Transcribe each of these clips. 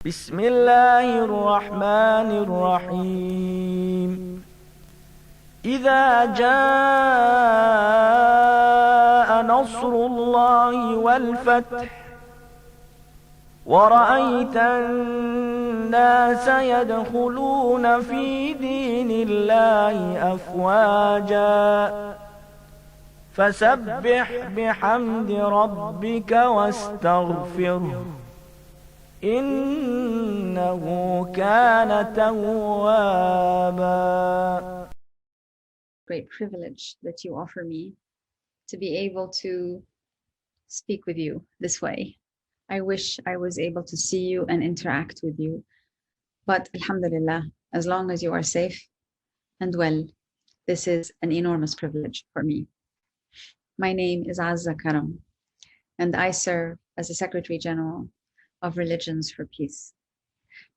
بسم الله الرحمن الرحيم إذا جاء نصر الله والفتح ورأيت الناس يدخلون في دين الله أفواجا فسبح بحمد ربك واستغفره إنه كان توابا. Great privilege that you offer me to be able to speak with you this way. I wish I was able to see you and interact with you. But alhamdulillah, as long as you are safe and well, this is an enormous privilege for me. My name is Azza Karam, and I serve as the Secretary General of Religions for Peace.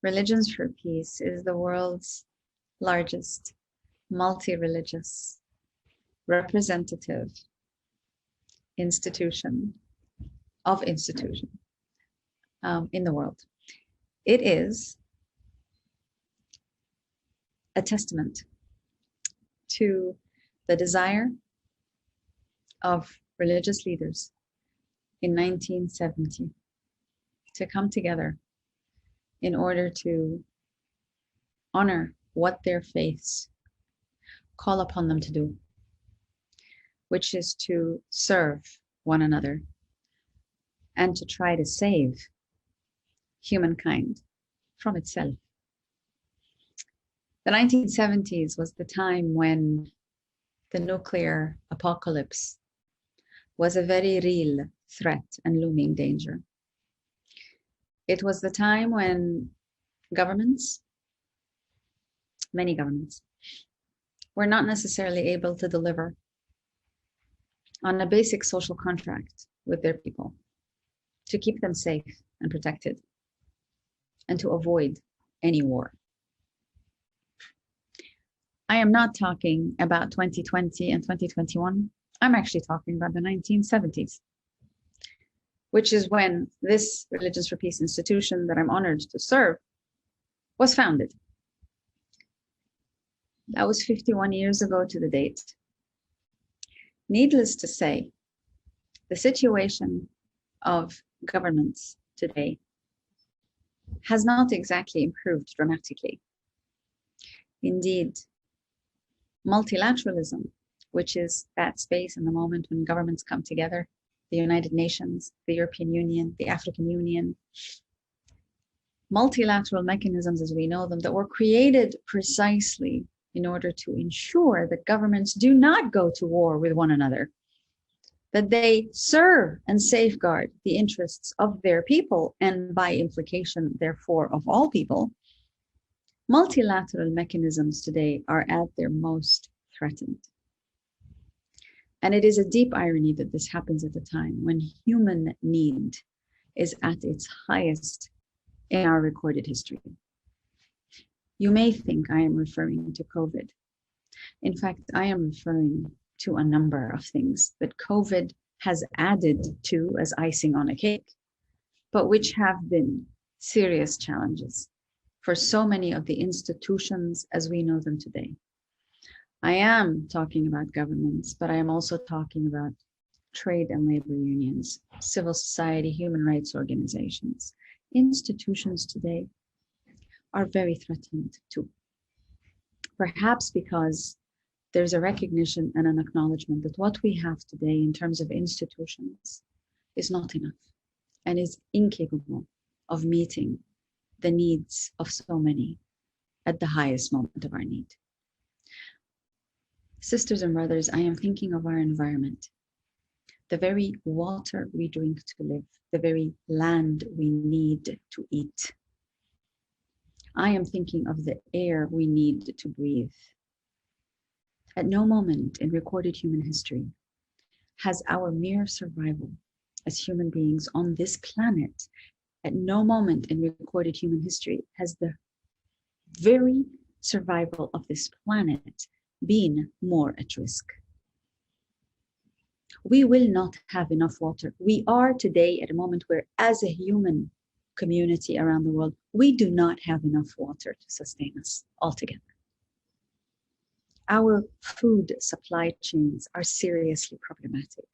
Religions for Peace is the world's largest multi-religious representative institution in the world. It is a testament to the desire of religious leaders in 1970 to come together in order to honor what their faiths call upon them to do, which is to serve one another and to try to save humankind from itself. The 1970s was the time when the nuclear apocalypse was a very real threat and looming danger. It was the time when governments, many governments, were not necessarily able to deliver on a basic social contract with their people to keep them safe and protected and to avoid any war. I am not talking about 2020 and 2021. I'm actually talking about the 1970s, which is when this Religions for Peace institution that I'm honored to serve was founded. That was 51 years ago to the date. Needless to say, the situation of governments today has not exactly improved dramatically. Indeed, multilateralism, which is that space in the moment when governments come together, the United Nations, the European Union, the African Union, multilateral mechanisms as we know them that were created precisely in order to ensure that governments do not go to war with one another, that they serve and safeguard the interests of their people and by implication, therefore, of all people. Multilateral mechanisms today are at their most threatened. And it is a deep irony that this happens at a time when human need is at its highest in our recorded history. You may think I am referring to COVID. In fact, I am referring to a number of things that COVID has added to as icing on a cake, but which have been serious challenges for so many of the institutions as we know them today. I am talking about governments, but I am also talking about trade and labor unions, civil society, human rights organizations. Institutions today are very threatened too. Perhaps because there's a recognition and an acknowledgement that what we have today in terms of institutions is not enough and is incapable of meeting the needs of so many at the highest moment of our need. Sisters and brothers, I am thinking of our environment, the very water we drink to live, the very land we need to eat. I am thinking of the air we need to breathe. At no moment in recorded human history has our mere survival as human beings on this planet, at no moment in recorded human history has the very survival of this planet been more at risk. We will not have enough water. We are today at a moment where, as a human community around the world, we do not have enough water to sustain us altogether. Our food supply chains are seriously problematic.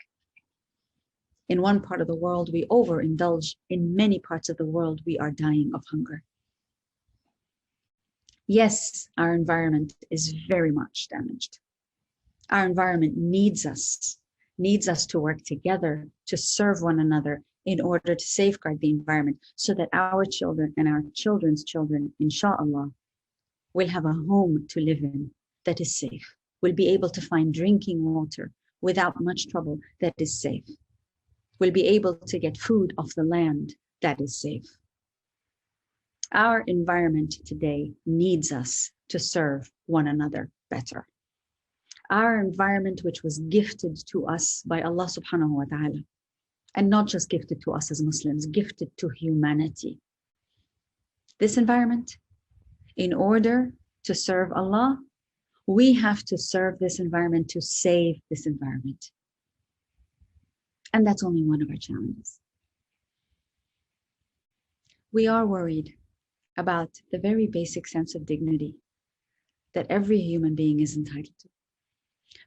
In one part of the world, we overindulge. In many parts of the world, we are dying of hunger. Yes, our environment is very much damaged. Our environment needs us to work together to serve one another in order to safeguard the environment so that our children and our children's children, inshallah, will have a home to live in that is safe, will be able to find drinking water without much trouble that is safe, will be able to get food off the land that is safe. Our environment today needs us to serve one another better. Our environment, which was gifted to us by Allah subhanahu wa ta'ala, and not just gifted to us as Muslims, gifted to humanity. This environment, in order to serve Allah, we have to serve this environment to save this environment. And that's only one of our challenges. We are worried about the very basic sense of dignity that every human being is entitled to.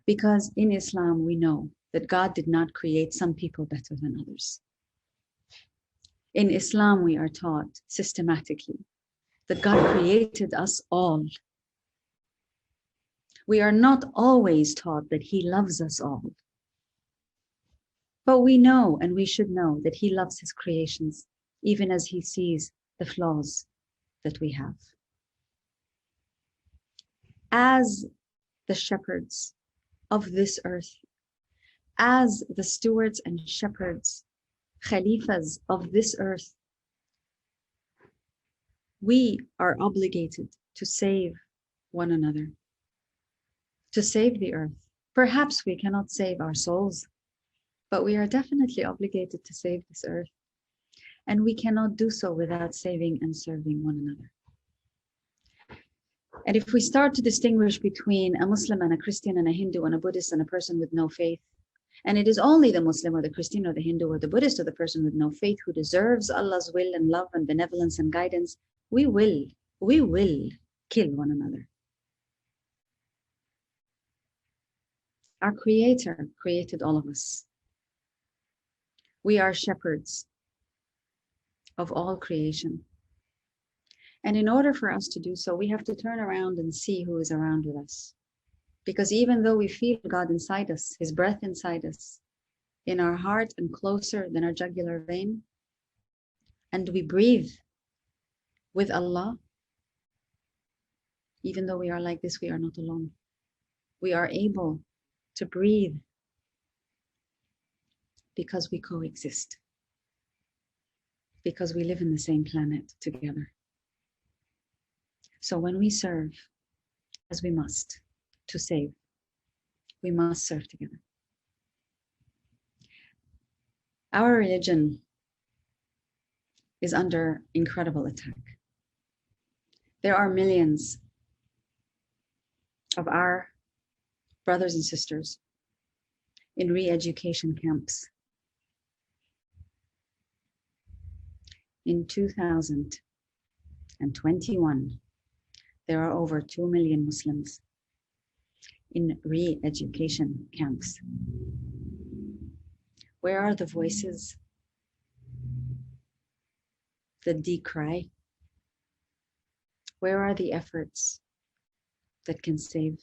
Because in Islam, we know that God did not create some people better than others. In Islam, we are taught systematically that God created us all. We are not always taught that He loves us all. But we know, and we should know, that He loves His creations, even as He sees the flaws that we have. As the shepherds of this earth, as the stewards and shepherds, khalifas of this earth, we are obligated to save one another, to save the earth. Perhaps we cannot save our souls, but we are definitely obligated to save this earth. And we cannot do so without saving and serving one another. And if we start to distinguish between a Muslim and a Christian and a Hindu and a Buddhist and a person with no faith, and it is only the Muslim or the Christian or the Hindu or the Buddhist or the person with no faith who deserves Allah's will and love and benevolence and guidance, we will kill one another. Our Creator created all of us. We are shepherds of all creation. And in order for us to do so, we have to turn around and see who is around with us. Because even though we feel God inside us, His breath inside us, in our heart and closer than our jugular vein, and we breathe with Allah, even though we are like this, we are not alone. We are able to breathe because we coexist, because we live in the same planet together. So when we serve, as we must, to save, we must serve together. Our religion is under incredible attack. There are millions of our brothers and sisters in re-education camps. In 2021, there are over 2 million Muslims in re-education camps. Where are the voices that decry? Where are the efforts that can save,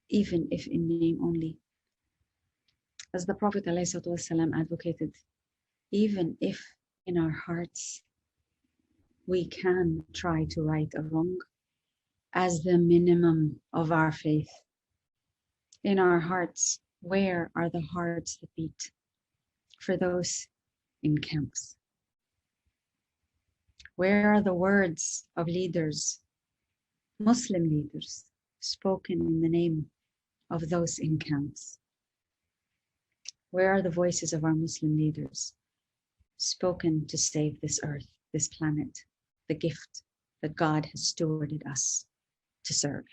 even if in name only? As the Prophet ﷺ advocated, even if in our hearts we can try to right a wrong as the minimum of our faith. In our hearts, where are the hearts that beat for those in camps? Where are the words of leaders, Muslim leaders, spoken in the name of those in camps? Where are the voices of our Muslim leaders, spoken to save this earth, this planet, the gift that God has stewarded us to serve?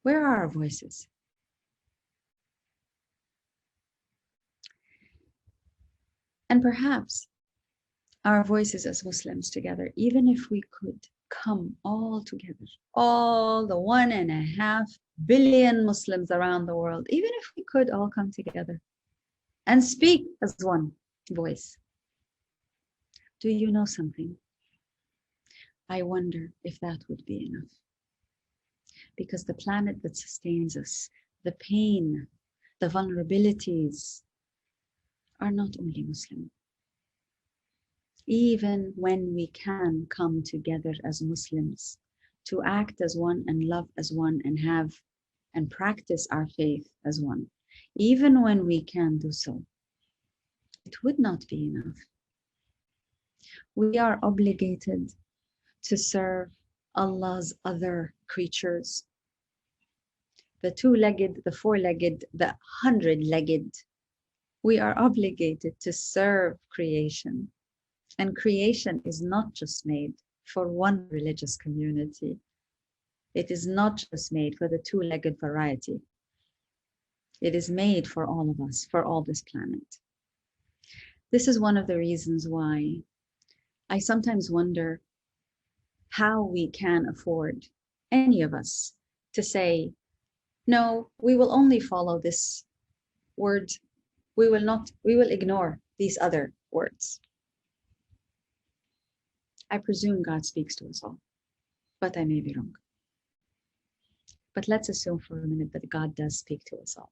Where are our voices? And perhaps our voices as Muslims together, even if we could come all together, all the 1.5 billion Muslims around the world, even if we could all come together and speak as one voice. Do you know something? I wonder if that would be enough. Because the planet that sustains us, the pain, the vulnerabilities are not only Muslim. Even when we can come together as Muslims to act as one and love as one and have and practice our faith as one, even when we can do so, it would not be enough. We are obligated to serve Allah's other creatures, the 2-legged, the 4-legged, the 100-legged. We are obligated to serve creation. And creation is not just made for one religious community. It is not just made for the 2-legged variety. It is made for all of us, for all this planet. This is one of the reasons why I sometimes wonder how we can afford, any of us, to say, no, we will only follow this word. We will ignore these other words. I presume God speaks to us all, but I may be wrong. But let's assume for a minute that God does speak to us all.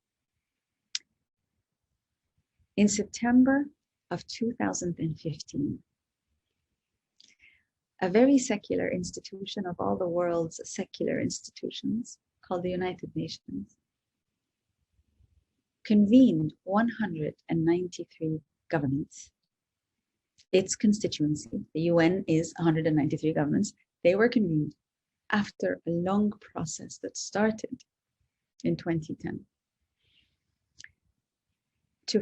In September of 2015, a very secular institution of all the world's secular institutions, called the United Nations, convened 193 governments. Its constituency, the UN is 193 governments, they were convened after a long process that started in 2010 to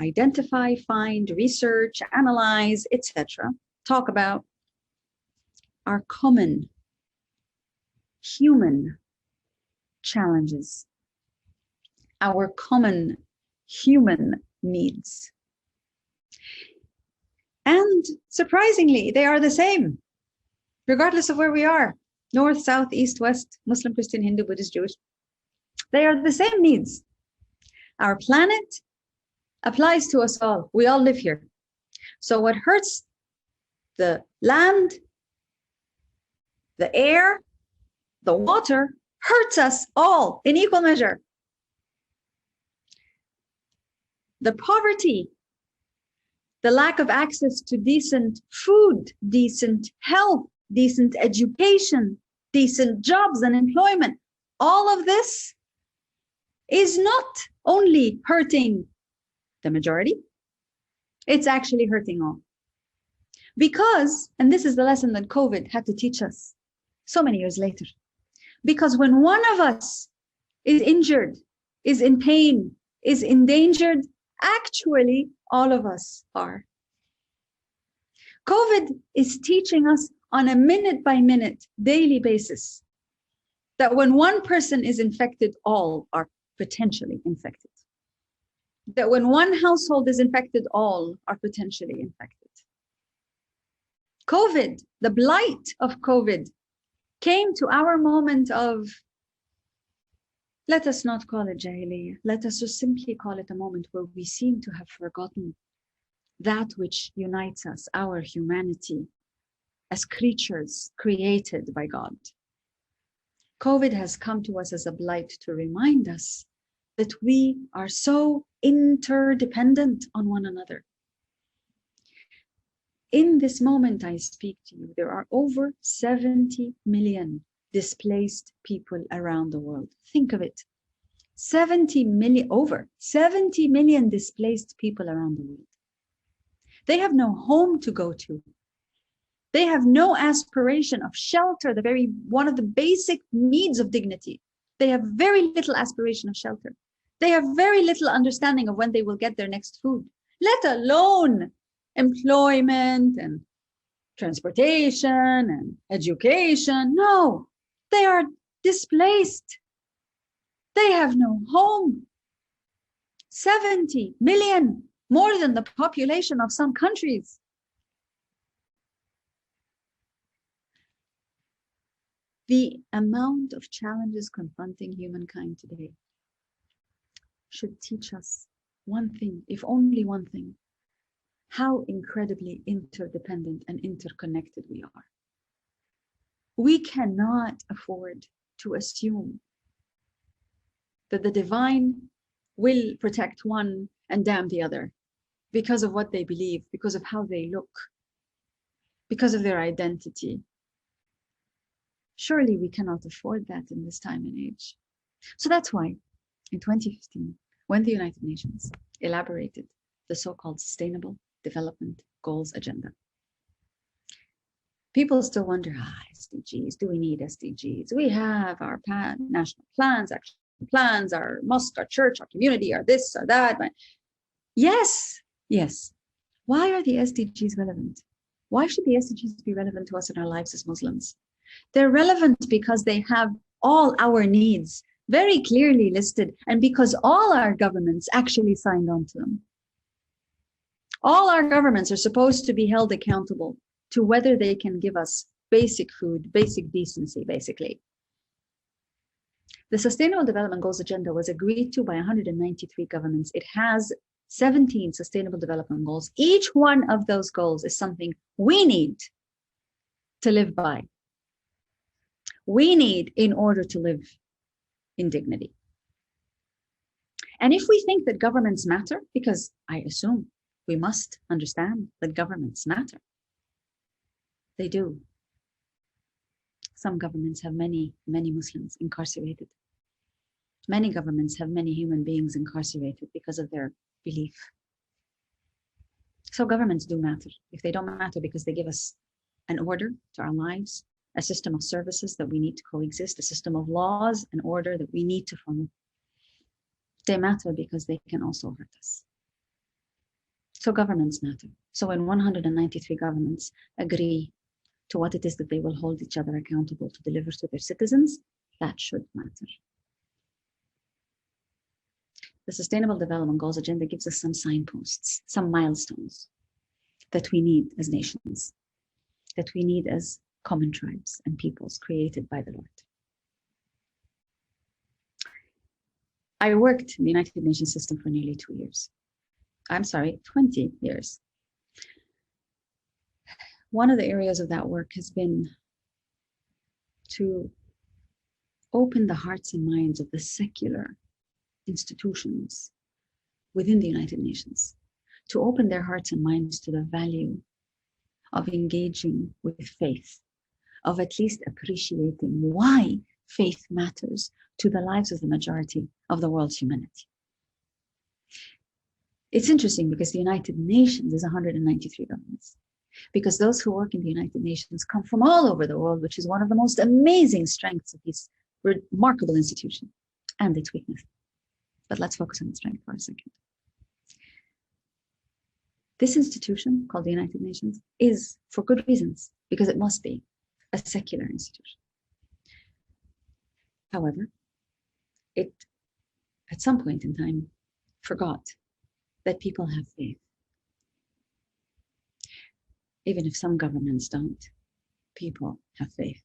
identify, find, research, analyze, etc., talk about our common human challenges, our common human needs. And surprisingly, they are the same, regardless of where we are, north, south, east, west, Muslim, Christian, Hindu, Buddhist, Jewish. They are the same needs. Our planet applies to us all. We all live here. So what hurts the land, the air, the water, hurts us all in equal measure. The poverty, the lack of access to decent food, decent health, decent education, decent jobs and employment, all of this is not only hurting the majority, it's actually hurting all. Because, and this is the lesson that COVID had to teach us so many years later, because when one of us is injured, is in pain, is endangered, actually all of us are. COVID is teaching us on a minute-by-minute, daily basis that when one person is infected, all are potentially infected. That when one household is infected, all are potentially infected. COVID, the blight of COVID, came to our moment of, let us not call it jahiliyyah, let us just simply call it a moment where we seem to have forgotten that which unites us, our humanity, as creatures created by God. COVID has come to us as a blight to remind us that we are so interdependent on one another. In this moment I speak to you, there are over 70 million displaced people around the world. Think of it. Over 70 million displaced people around the world. They have no home to go to. They have no aspiration of shelter, one of the basic needs of dignity. They have very little aspiration of shelter. They have very little understanding of when they will get their next food, let alone employment and transportation and education. No, they are displaced. They have no home. 70 million. more than the population of some countries. The amount of challenges confronting humankind today should teach us one thing, if only one thing, how incredibly interdependent and interconnected we are. We cannot afford to assume that the divine will protect one and damn the other because of what they believe, because of how they look, because of their identity. Surely we cannot afford that in this time and age. So that's why in 2015, when the United Nations elaborated the so-called Sustainable Development Goals Agenda, people still wonder, SDGs, do we need SDGs? We have our national plans, action plans, our mosque, our church, our community, our this, or that. Yes. Why are the SDGs relevant? Why should the SDGs be relevant to us in our lives as Muslims? They're relevant because they have all our needs very clearly listed, and because all our governments actually signed on to them. All our governments are supposed to be held accountable to whether they can give us basic food, basic decency, basically. The Sustainable Development Goals Agenda was agreed to by 193 governments. It has 17 Sustainable Development Goals. Each one of those goals is something we need to live by. We need in order to live in dignity. And if we think that governments matter, because I assume we must understand that governments matter, they do. Some governments have many Muslims incarcerated. Many governments have many human beings incarcerated because of their belief. So governments do matter. If they don't matter because they give us an order to our lives, a system of services that we need to coexist, a system of laws and order that we need to follow, they matter because they can also hurt us. So governments matter. So when 193 governments agree to what it is that they will hold each other accountable to deliver to their citizens, that should matter. The Sustainable Development Goals Agenda gives us some signposts, some milestones that we need as nations, that we need as common tribes and peoples created by the Lord. I worked in the United Nations system for nearly 20 years. One of the areas of that work has been to open the hearts and minds of the secular institutions within the United Nations, to open their hearts and minds to the value of engaging with faith, of at least appreciating why faith matters to the lives of the majority of the world's humanity. It's interesting because the United Nations is 193 governments, because those who work in the United Nations come from all over the world, which is one of the most amazing strengths of this remarkable institution and its weakness. But let's focus on its strength for a second. This institution called the United Nations is, for good reasons, because it must be, a secular institution. However, it, at some point in time, forgot that people have faith. Even if some governments don't, people have faith.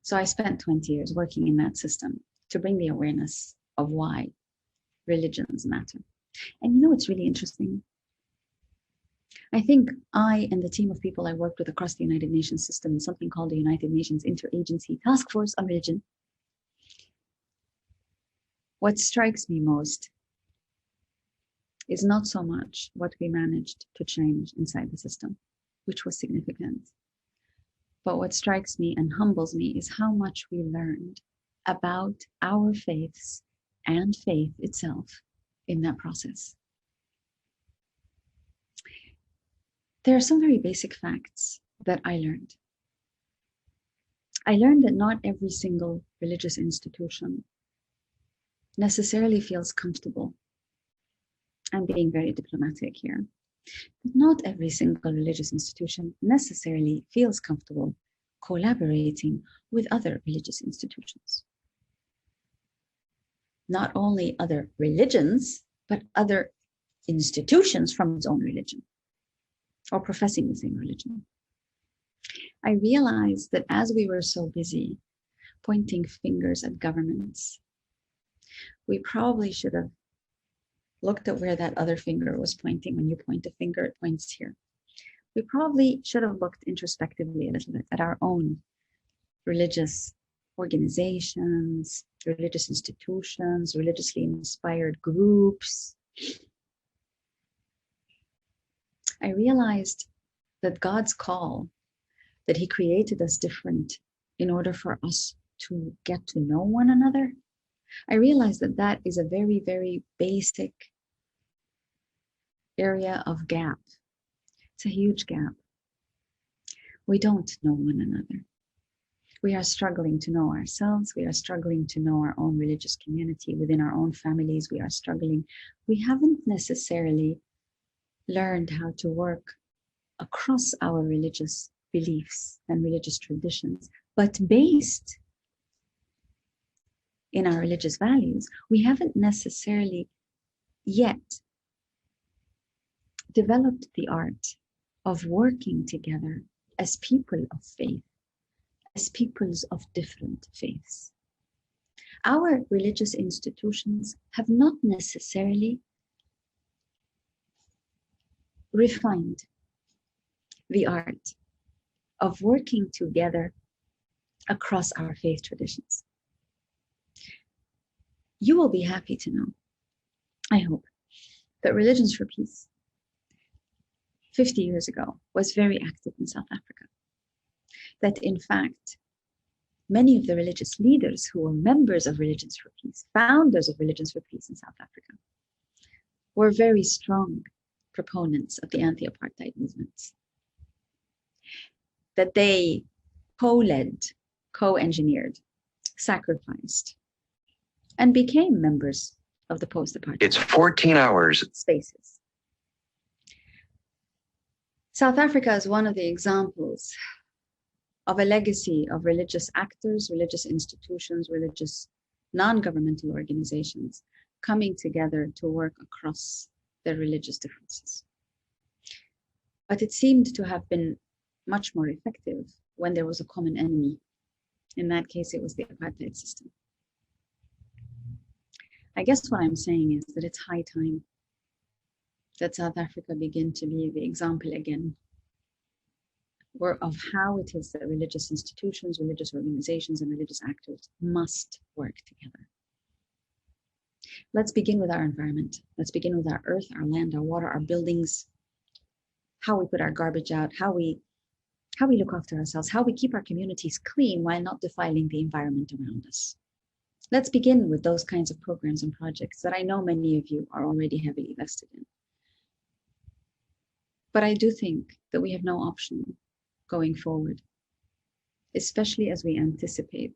So I spent 20 years working in that system to bring the awareness of why religions matter. And you know what's really interesting? I think I and the team of people I worked with across the United Nations system, something called the United Nations Interagency Task Force on Religion, what strikes me most is not so much what we managed to change inside the system, which was significant. But what strikes me and humbles me is how much we learned about our faiths and faith itself in that process. There are some very basic facts that I learned. I learned that not every single religious institution necessarily feels comfortable. I'm being very diplomatic here. But not every single religious institution necessarily feels comfortable collaborating with other religious institutions. Not only other religions, but other institutions from its own religion or professing the same religion. I realized that as we were so busy pointing fingers at governments, we probably should have looked at where that other finger was pointing. When you point a finger, it points here. We probably should have looked introspectively a little bit at our own religious organizations, religious institutions, religiously inspired groups. I realized that God's call, that He created us different in order for us to get to know one another. I realized that that is a very, very basic area of gap. It's a huge gap. We don't know one another. We are struggling to know ourselves. We are struggling to know our own religious community within our own families. We are struggling. We haven't necessarily learned how to work across our religious beliefs and religious traditions, but based in our religious values, we haven't necessarily yet developed the art of working together as people of faith, as peoples of different faiths. Our religious institutions have not necessarily refined the art of working together across our faith traditions. You will be happy to know, I hope, that Religions for Peace 50 years ago was very active in South Africa. That in fact, many of the religious leaders who were members of Religions for Peace, founders of Religions for Peace in South Africa, were very strong proponents of the anti-apartheid movements. That they co-led, co-engineered, sacrificed, and became members of the post-apartheid. It's 14 hours. Spaces. South Africa is one of the examples of a legacy of religious actors, religious institutions, religious non-governmental organizations coming together to work across their religious differences. But it seemed to have been much more effective when there was a common enemy. In that case, it was the apartheid system. I guess what I'm saying is that it's high time that South Africa begin to be the example again of how it is that religious institutions, religious organizations, and religious actors must work together. Let's begin with our environment. Let's begin with our earth, our land, our water, our buildings, how we put our garbage out, how we look after ourselves, how we keep our communities clean while not defiling the environment around us. Let's begin with those kinds of programs and projects that I know many of you are already heavily vested in. But I do think that we have no option going forward, especially as we anticipate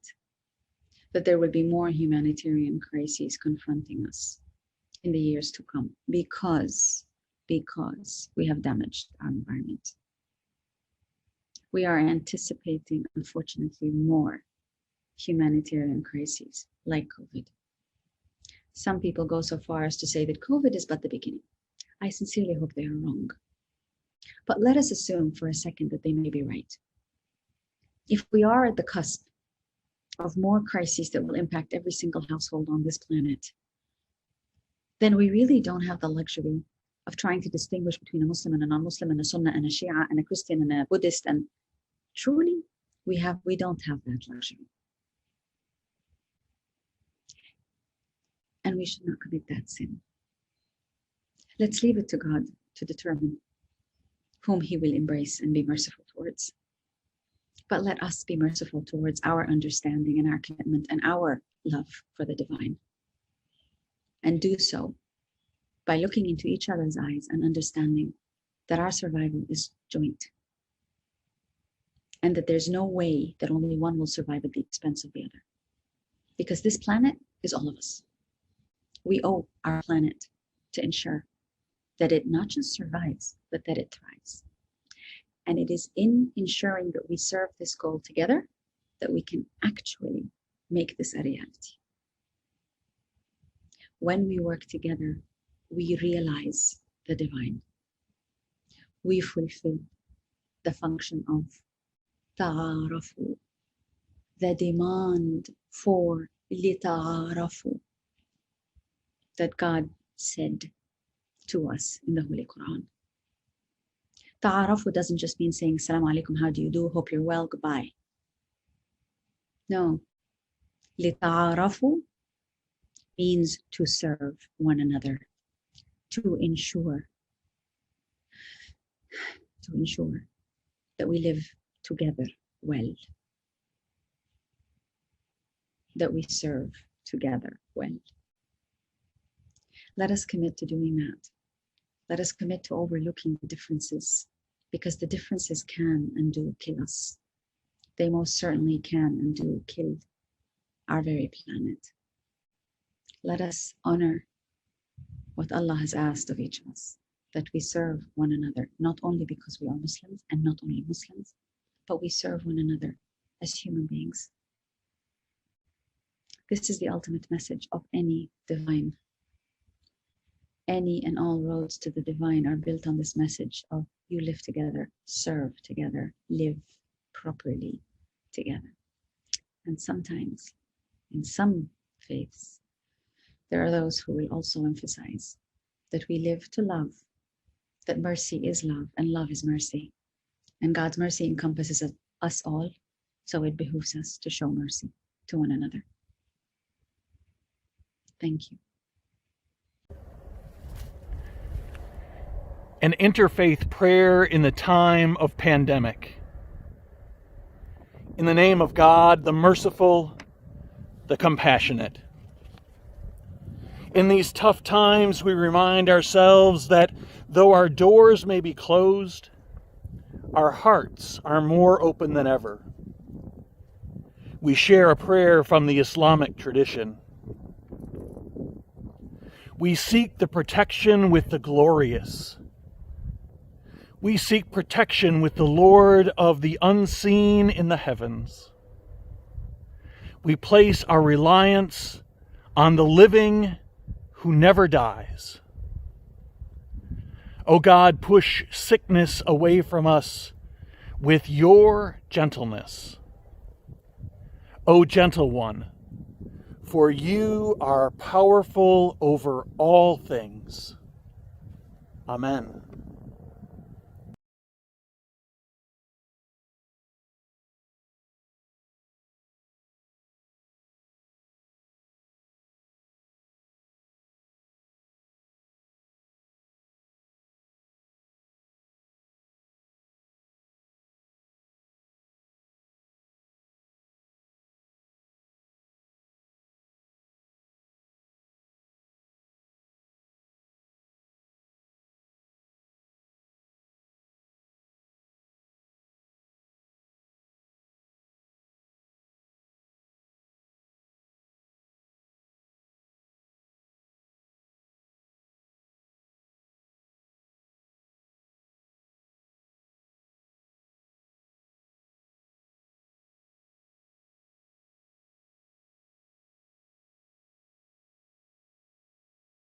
that there will be more humanitarian crises confronting us in the years to come because we have damaged our environment. We are anticipating, unfortunately, more humanitarian crises like COVID. Some people go so far as to say that COVID is but the beginning. I sincerely hope they are wrong. But let us assume for a second that they may be right. If we are at the cusp of more crises that will impact every single household on this planet, then we really don't have the luxury of trying to distinguish between a Muslim and a non-Muslim and a Sunnah and a Shia and a Christian and a Buddhist. And truly, we don't have that luxury. And we should not commit that sin. Let's leave it to God to determine whom He will embrace and be merciful towards. But let us be merciful towards our understanding and our commitment and our love for the divine. And do so by looking into each other's eyes and understanding that our survival is joint. And that there's no way that only one will survive at the expense of the other. Because this planet is all of us. We owe our planet to ensure that it not just survives, but that it thrives. And it is in ensuring that we serve this goal together that we can actually make this a reality. When we work together we realize the divine. We fulfill the function of ta'arafu, the demand for lita'arafu that God said to us in the Holy Quran. Ta'arafu doesn't just mean saying Assalamu alaikum, how do you do, hope you're well, goodbye. No. Lita'arafu means to serve one another, to ensure that we live together well, that we serve together well. Let us commit to doing that. Let us commit to overlooking the differences, because the differences can and do kill us. They most certainly can and do kill our very planet. Let us honor what Allah has asked of each of us, that we serve one another, not only because we are Muslims and not only Muslims, but we serve one another as human beings. This is the ultimate message of any divine. Any and all roads to the divine are built on this message of you live together, serve together, live properly together. And sometimes, in some faiths, there are those who will also emphasize that we live to love, that mercy is love and love is mercy. And God's mercy encompasses us all, so it behooves us to show mercy to one another. Thank you. An interfaith prayer in the time of pandemic. In the name of God, the merciful, the compassionate. In these tough times, we remind ourselves that though our doors may be closed, our hearts are more open than ever. We share a prayer from the Islamic tradition. We seek the protection with the glorious. We seek protection with the Lord of the unseen in the heavens. We place our reliance on the living who never dies. O God, push sickness away from us with your gentleness. O gentle one, for you are powerful over all things. Amen.